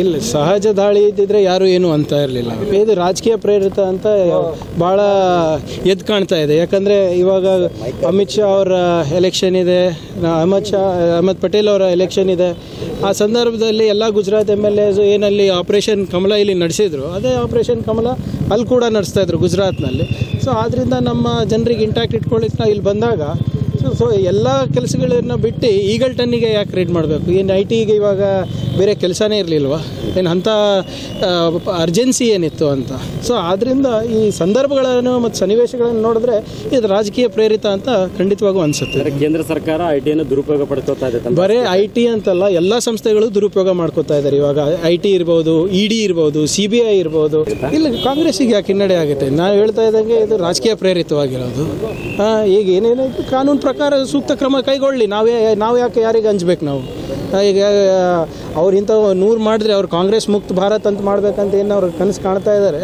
ಇಲ್ಲ, ಸಹಜ ದಾಳಿ ಇದ್ದಿದ್ರೆ ಯಾರು ಏನು ಅಂತ ಇರಲಿಲ್ಲ. ಇದು ರಾಜಕೀಯ ಪ್ರೇರಿತ ಅಂತ ಭಾಳ ಎದ್ದು ಕಾಣ್ತಾ ಇದೆ. ಯಾಕಂದರೆ ಇವಾಗ ಅಮಿತ್ ಶಾ ಅವರ ಎಲೆಕ್ಷನ್ ಇದೆ, ಅಹಮದ್ ಪಟೇಲ್ ಅವರ ಎಲೆಕ್ಷನ್ ಇದೆ. ಆ ಸಂದರ್ಭದಲ್ಲಿ ಎಲ್ಲ ಗುಜರಾತ್ MLAs ಏನಲ್ಲಿ ಆಪರೇಷನ್ ಕಮಲ ಇಲ್ಲಿ ನಡೆಸಿದ್ರು, ಅದೇ ಆಪರೇಷನ್ ಕಮಲ ಅಲ್ಲಿ ಕೂಡ ನಡೆಸ್ತಾಯಿದ್ರು ಗುಜರಾತ್ನಲ್ಲಿ. ಸೊ ಆದ್ದರಿಂದ ನಮ್ಮ ಜನರಿಗೆ ಇಂಟ್ಯಾಕ್ಟ್ ಇಟ್ಕೊಳ್ಳಿಕ್ಕೆ ನಾವು ಇಲ್ಲಿ ಬಂದಾಗ ಸೊ ಎಲ್ಲ ಕೆಲಸಗಳನ್ನು ಬಿಟ್ಟು ಈಗಲ್ ಟನ್ನಿಗೆ ಯಾಕೆ ರೇಟ್ ಮಾಡಬೇಕು? ಏನು IT ಗೆ ಇವಾಗ ಬೇರೆ ಕೆಲಸನೇ ಇರಲಿಲ್ವಾ? ಏನು ಅಂಥ ಅರ್ಜೆನ್ಸಿ ಏನಿತ್ತು ಅಂತ. ಸೊ ಆದ್ದರಿಂದ ಈ ಸಂದರ್ಭಗಳನ್ನು ಮತ್ತು ಸನ್ನಿವೇಶಗಳನ್ನು ನೋಡಿದ್ರೆ ಇದು ರಾಜಕೀಯ ಪ್ರೇರಿತ ಅಂತ ಖಂಡಿತವಾಗೂ ಅನಿಸುತ್ತೆ. ಕೇಂದ್ರ ಸರ್ಕಾರ IT ದುರುಪಯೋಗ ಪಡ್ಕೋತಾ ಇದೆ. ಬರೀ IT ಅಂತಲ್ಲ, ಎಲ್ಲ ಸಂಸ್ಥೆಗಳು ದುರುಪಯೋಗ ಮಾಡ್ಕೋತಾ ಇದ್ದಾರೆ. ಇವಾಗ IT ಇರ್ಬೋದು, ED ಇರ್ಬೋದು, CBI ಇರ್ಬೋದು. ಇಲ್ಲ, ಕಾಂಗ್ರೆಸ್ಸಿಗೆ ಯಾಕೆ ಹಿನ್ನಡೆ ಆಗುತ್ತೆ? ನಾವು ಹೇಳ್ತಾ ಇದ್ದಂಗೆ ಇದು ರಾಜಕೀಯ ಪ್ರೇರಿತವಾಗಿರೋದು. ಈಗ ಏನೇನಾಯಿತು ಕಾನೂನು ಪ್ರಕಾರ ಸೂಕ್ತ ಕ್ರಮ ಕೈಗೊಳ್ಳಿ. ನಾವು ಯಾಕೆ ಯಾರಿಗೆ ಹಂಚ್ಬೇಕು? ನಾವು ಈಗ ಅವ್ರು ಇಂಥವು 100 ಮಾಡಿದ್ರೆ ಅವ್ರು ಕಾಂಗ್ರೆಸ್ ಮುಕ್ತ ಭಾರತ್ ಅಂತ ಮಾಡ್ಬೇಕಂತ ಏನು ಅವ್ರು ಕನಸು ಕಾಣ್ತಾ ಇದ್ದಾರೆ.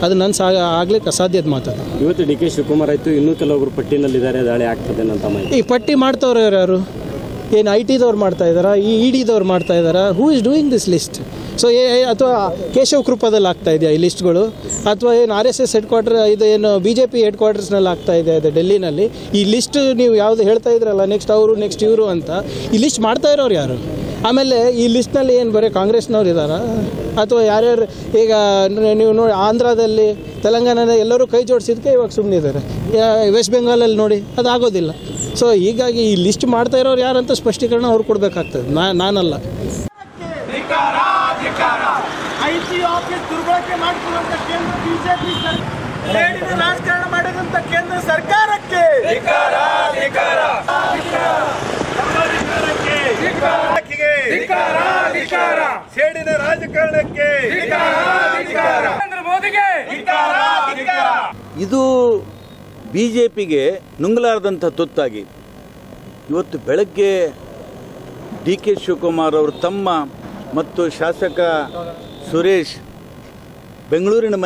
ಅದು ನನ್ನ ಆಗ್ಲಿಕ್ಕೆ ಅಸಾಧ್ಯದ ಮಾತಲ್ಲ. ಇವತ್ತು DK ಶಿವಕುಮಾರ್ ಆಯಿತು, ಇನ್ನೂ ಕೆಲವೊಬ್ರು ಪಟ್ಟಿನಲ್ಲಿದ್ದಾರೆ, ದಾಳಿ ಆಗ್ತದೆ ಅಂತ ಮಾಹಿತಿ. ಈ ಪಟ್ಟಿ ಮಾಡ್ತವ್ರು ಯಾರು? ಏನು IT ದವ್ರು ಮಾಡ್ತಾ ಇದ್ದಾರಾ? ಈ EDದವ್ರು ಮಾಡ್ತಾ ಇದ್ದಾರಾ? Who is doing this list? So ಅಥವಾ ಕೇಶವ್ ಕೃಪದಲ್ಲಿ ಆಗ್ತಾ ಇದೆಯಾ ಈ ಲಿಸ್ಟ್ಗಳು? ಅಥವಾ ಏನು RSS ಹೆಡ್ ಕ್ವಾರ್ಟರ್, ಇದು ಏನು BJP ಹೆಡ್ ಕ್ವಾರ್ಟರ್ಸ್ನಲ್ಲಿ ಆಗ್ತಾ ಇದೆ ಅದು ಡೆಲ್ಲಿನಲ್ಲಿ? ಈ ಲಿಸ್ಟ್ ನೀವು ಯಾವುದು ಹೇಳ್ತಾ ಇದ್ರಲ್ಲ, ನೆಕ್ಸ್ಟ್ ಅವರು ನೆಕ್ಸ್ಟ್ ಇವರು ಅಂತ, ಈ ಲಿಸ್ಟ್ ಮಾಡ್ತಾ ಇರೋರು ಯಾರು? ಆಮೇಲೆ ಈ ಲಿಸ್ಟ್ನಲ್ಲಿ ಏನು ಬರೀ ಕಾಂಗ್ರೆಸ್ನವ್ರು ಇದ್ದಾರಾ? ಅಥವಾ ಯಾರ್ಯಾರು ಈಗ ನೀವು ನೋಡಿ ಆಂಧ್ರದಲ್ಲಿ, ತೆಲಂಗಾಣದ ಎಲ್ಲರೂ ಕೈ ಜೋಡಿಸಿದಕ್ಕೆ ಇವಾಗ ಸುಮ್ಮನಿದ್ದಾರೆ. ವೆಸ್ಟ್ ಬೆಂಗಾಲಲ್ಲಿ ನೋಡಿ ಅದು ಆಗೋದಿಲ್ಲ. ಸೊ ಹೀಗಾಗಿ ಈ ಲಿಸ್ಟ್ ಮಾಡ್ತಾ ಇರೋರು ಯಾರಂತ ಸ್ಪಷ್ಟೀಕರಣ ಅವ್ರು ಕೊಡಬೇಕಾಗ್ತದೆ, ನಾನಲ್ಲ. IT ಆಫೀಸ್ ದುರ್ಬಳಕೆ ಮಾಡಿಕೊಳ್ಳುವಂತ ಕೇಂದ್ರ ಬಿಜೆಪಿ ರಾಜಕಾರಣ ಮಾಡಿದಂತ ಕೇಂದ್ರ ಸರ್ಕಾರಕ್ಕೆ ಸೇಡಿನ ರಾಜಕಾರಣಕ್ಕೆ ನರೇಂದ್ರ ಮೋದಿಗೆ ಇದು BJPಗೆ ನುಂಗಲಾರದಂಥ ತುತ್ತಾಗಿ ಇವತ್ತು ಬೆಳಗ್ಗೆ DK ಶಿವಕುಮಾರ್ ಅವರು ತಮ್ಮ ಮತ್ತು ಶಾಸಕ ಸುರೇಶ್ ಬೆಂಗಳೂರಿನ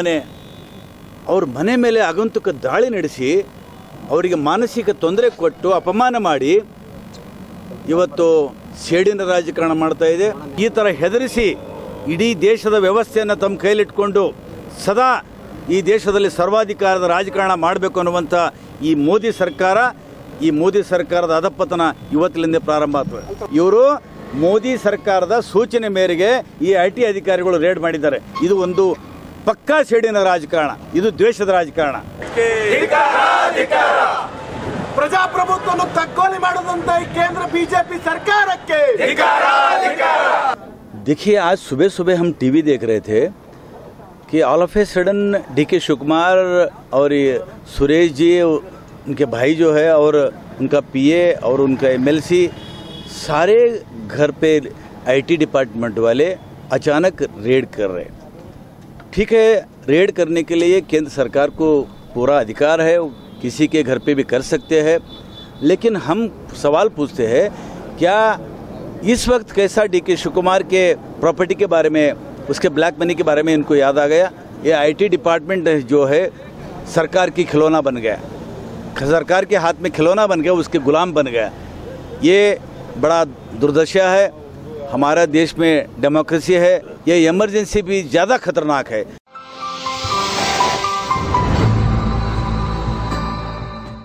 ಅವ್ರ ಮನೆ ಮೇಲೆ ಆಗಂತುಕ ದಾಳಿ ನಡೆಸಿ ಅವರಿಗೆ ಮಾನಸಿಕ ತೊಂದರೆ ಕೊಟ್ಟು ಅಪಮಾನ ಮಾಡಿ ಇವತ್ತು ಸೇಡಿನ ರಾಜಕಾರಣ ಮಾಡ್ತಾ ಇದೆ. ಈ ಥರ ಹೆದರಿಸಿ ಇಡೀ ದೇಶದ ವ್ಯವಸ್ಥೆಯನ್ನು ತಮ್ಮ ಕೈಲಿಟ್ಕೊಂಡು ಸದಾ ಈ ದೇಶದಲ್ಲಿ ಸರ್ವಾಧಿಕಾರದ ರಾಜಕಾರಣ ಮಾಡಬೇಕು ಅನ್ನುವಂಥ ಈ ಮೋದಿ ಸರ್ಕಾರದ ಅಧಪತನ ಇವತ್ತಿನಿಂದ ಪ್ರಾರಂಭ ಆಗ್ತದೆ. ಇವರು ಮೋದಿ ಸರ್ಕಾರದ ಸೂಚನೆ ಮೇರೆಗೆ ಈ IT ಅಧಿಕಾರಿಗಳು ರೇಡ್ ಮಾಡಿದ್ದಾರೆ. ಇದು ಒಂದು ಪಕ್ಕಾ ಸೇಡಿನ ರಾಜಕಾರಣ, ಇದು ದ್ವೇಷದ ರಾಜಕಾರಣ. ಪ್ರಜಾಪ್ರಭುತ್ವವನ್ನು ತಕ್ಕೋಲಿ ಮಾಡದಂತ केंद्र बीजेपी सरकारಕ್ಕೆ देखिए, आज सुबह सुबह हम टीवी देख रहे थे कि all of a sudden DK Shivakumar और सुरेश जी, उनके भाई जो है, और उनका PA और उनका MLC, सारे घर पे IT डिपार्टमेंट वाले अचानक रेड कर रहे हैं. ठीक है, रेड करने के लिए केंद्र सरकार को पूरा अधिकार है, किसी के घर पे भी कर सकते हैं. लेकिन हम सवाल पूछते हैं, क्या इस वक्त कैसा DK शिवकुमार के प्रॉपर्टी के बारे में, उसके ब्लैक मनी के बारे में इनको याद आ गया? ये IT डिपार्टमेंट जो है सरकार की खिलौना बन गया, सरकार के हाथ में खिलौना बन गया, उसके गुलाम बन गया. ये बड़ा दुर्दशा है. हमारा देश में डेमोक्रेसी है, ये इमरजेंसी भी ज़्यादा खतरनाक है.